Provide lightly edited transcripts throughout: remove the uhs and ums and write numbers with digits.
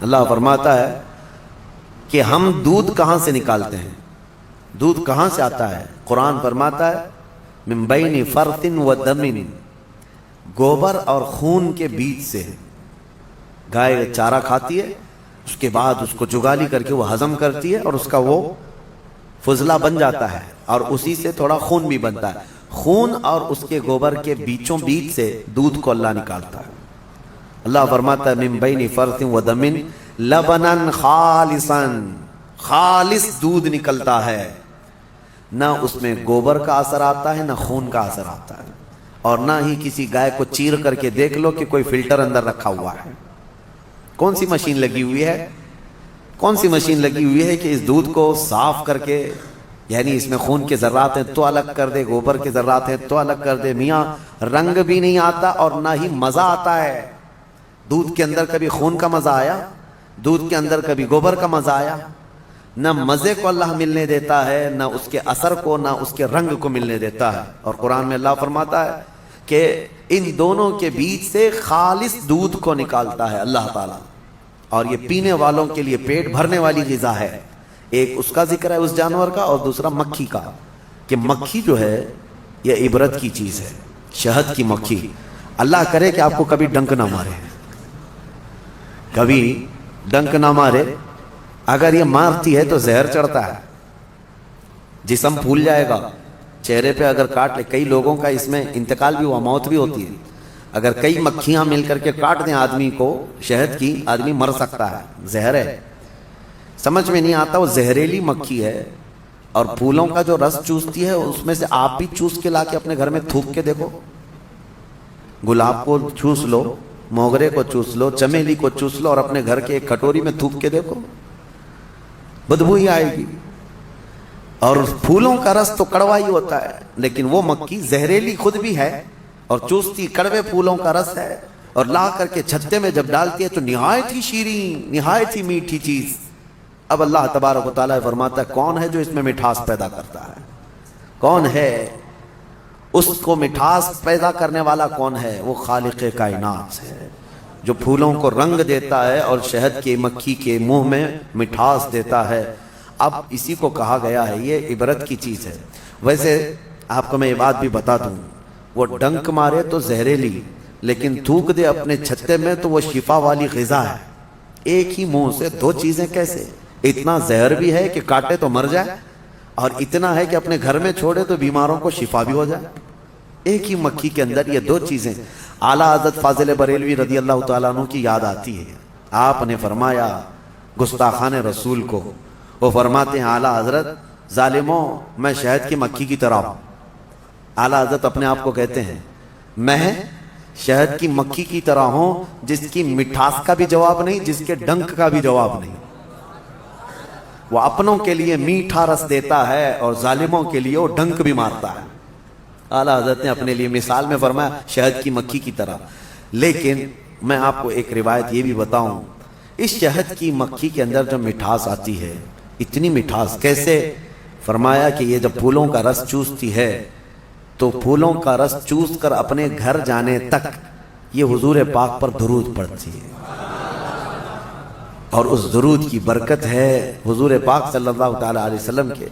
اللہ فرماتا ہے کہ ہم دودھ کہاں سے نکالتے ہیں، دودھ کہاں سے آتا ہے؟ قرآن فرماتا ہے من بین فرث و دم، گوبر اور خون کے بیچ سے۔ گائے چارہ کھاتی ہے، اس کے بعد اس کو جگالی کر کے وہ ہضم کرتی ہے اور اس کا وہ فضلہ بن جاتا ہے، اور اسی سے تھوڑا خون بھی بنتا ہے۔ خون اور اس کے گوبر کے بیچوں بیچ سے دودھ کو اللہ نکالتا ہے۔ اللہ فرماتا ہے من بین فرث و دم لبنا خالصا، خالص دودھ نکلتا ہے، نہ اس میں گوبر کا اثر آتا ہے نہ خون کا اثر آتا ہے، اور نہ ہی کسی گائے کو چیر کر کے دیکھ لو کہ کوئی فلٹر اندر رکھا ہوا ہے۔ کون سی مشین لگی ہوئی ہے؟ کون سی مشین لگی ہوئی ہے کہ اس دودھ کو صاف کر کے، یعنی اس میں خون کے ذرات ہیں تو الگ کر دے، گوبر کے ذرات ہیں تو الگ کر دے؟ میاں رنگ بھی نہیں آتا اور نہ ہی مزہ آتا ہے۔ دودھ کے اندر کبھی خون کا مزہ آیا؟ دودھ کے اندر کبھی گوبر کا مزہ آیا؟ نہ مزے کو اللہ ملنے دیتا ہے، نہ اس کے اثر کو، نہ اس کے رنگ کو ملنے دیتا ہے۔ اور قرآن میں اللہ فرماتا ہے کہ ان دونوں کے بیچ سے خالص دودھ کو نکالتا ہے اللہ تعالیٰ، اور یہ پینے والوں کے لیے پیٹ بھرنے والی غذا ہے۔ ایک اس کا ذکر ہے اس جانور کا، اور دوسرا مکھی کا، کہ مکھی جو ہے یہ عبرت کی چیز ہے، شہد کی مکھی۔ اللہ کرے کہ آپ کو کبھی ڈنک نہ مارے، کبھی ڈنک نہ مارے۔ اگر یہ مارتی ہے تو زہر چڑھتا ہے، جسم پھول جائے گا، چہرے پہ اگر کاٹ لے، کئی لوگوں کا اس میں انتقال بھی ہوا، موت بھی ہوتی ہے۔ اگر کئی مکھیاں مل کر کے کاٹ دیں آدمی کو شہد کی، آدمی مر سکتا ہے، زہر ہے۔ سمجھ میں نہیں آتا، وہ زہریلی مکھی ہے، اور پھولوں کا جو رس چوستی ہے اس میں سے آپ بھی چوس کے لا کے اپنے گھر میں تھوک کے دیکھو۔ گلاب کو چوس لو، موگرے کو چوس لو، چمیلی کو چوس لو، اور اپنے گھر کے ایک کٹوری میں تھوک کے دیکھو، بدبو ہی آئے گی۔ اور پھولوں کا رس تو کڑوا ہی ہوتا ہے، لیکن وہ مکھی زہریلی خود بھی ہے اور چوستی کڑوے پھولوں کا رس ہے، اور لا کر کے چھتے میں جب ڈالتی ہے تو نہایت ہی شیریں، نہایت ہی میٹھی چیز۔ اب اللہ تبارک و تعالیٰ فرماتا ہے کون ہے جو اس میں مٹھاس پیدا کرتا ہے؟ کون ہے اس کو مٹھاس پیدا کرنے والا؟ کون ہے؟ وہ خالق کائنات ہے، جو پھولوں کو رنگ دیتا ہے اور شہد کی مکھی کے منہ میں مٹھاس دیتا ہے۔ اب اسی کو کہا گیا ہے یہ عبرت کی چیز ہے۔ ویسے آپ کو میں یہ بات بھی بتا دوں، وہ ڈنک مارے تو زہریلی، لیکن تھوک دے اپنے چھتے میں تو وہ شفا والی غذا ہے۔ ایک ہی منہ سے دو چیزیں کیسے؟ اتنا زہر بھی ہے کہ کاٹے تو مر جائے، اور اتنا ہے کہ اپنے گھر میں چھوڑے تو بیماروں کو شفا بھی ہو جائے۔ ایک ہی مکھی کے اندر یہ دو چیزیں۔ اعلیٰ حضرت فاضل بریلوی رضی اللہ تعالیٰ عنہ کی یاد آتی ہے، آپ نے فرمایا گستاخان رسول کو، وہ فرماتے ہیں اعلیٰ حضرت ظالموں میں شہد کی مکھی کی طرح ہوں۔ اعلیٰ حضرت اپنے آپ کو کہتے ہیں میں شہد کی مکھی کی طرح ہوں، جس کی مٹھاس کا بھی جواب نہیں، جس کے ڈنک کا بھی جواب نہیں۔ وہ اپنوں کے لیے میٹھا رس دیتا ہے اور ظالموں کے لیے وہ ڈنک بھی مارتا ہے۔ اعلیٰ حضرت نے اپنے لیے مثال میں فرمایا شہد کی مکھی کی طرح۔ لیکن میں آپ کو ایک روایت یہ بھی بتاؤں، اس شہد کی مکھی کے اندر جو مٹھاس آتی ہے، اتنی مٹھاس کیسے؟ فرمایا کہ یہ جب پھولوں کا رس چوستی ہے تو پھولوں کا رس چوس کر اپنے گھر جانے تک یہ حضور پاک پر درود پڑتی ہے، اور اس درود کی برکت ہے حضور پاک صلی اللہ تعالیٰ علیہ وسلم کے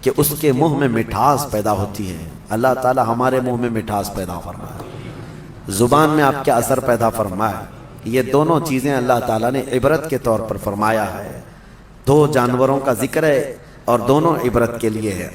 کہ اس کے منہ میں مٹھاس پیدا ہوتی ہے۔ اللہ تعالیٰ ہمارے منہ میں مٹھاس پیدا فرمائے، زبان میں آپ کے اثر پیدا فرمائے۔ یہ دونوں چیزیں اللہ تعالیٰ نے عبرت کے طور پر فرمایا ہے۔ دو جانوروں کا ذکر ہے اور دونوں عبرت کے لیے ہے۔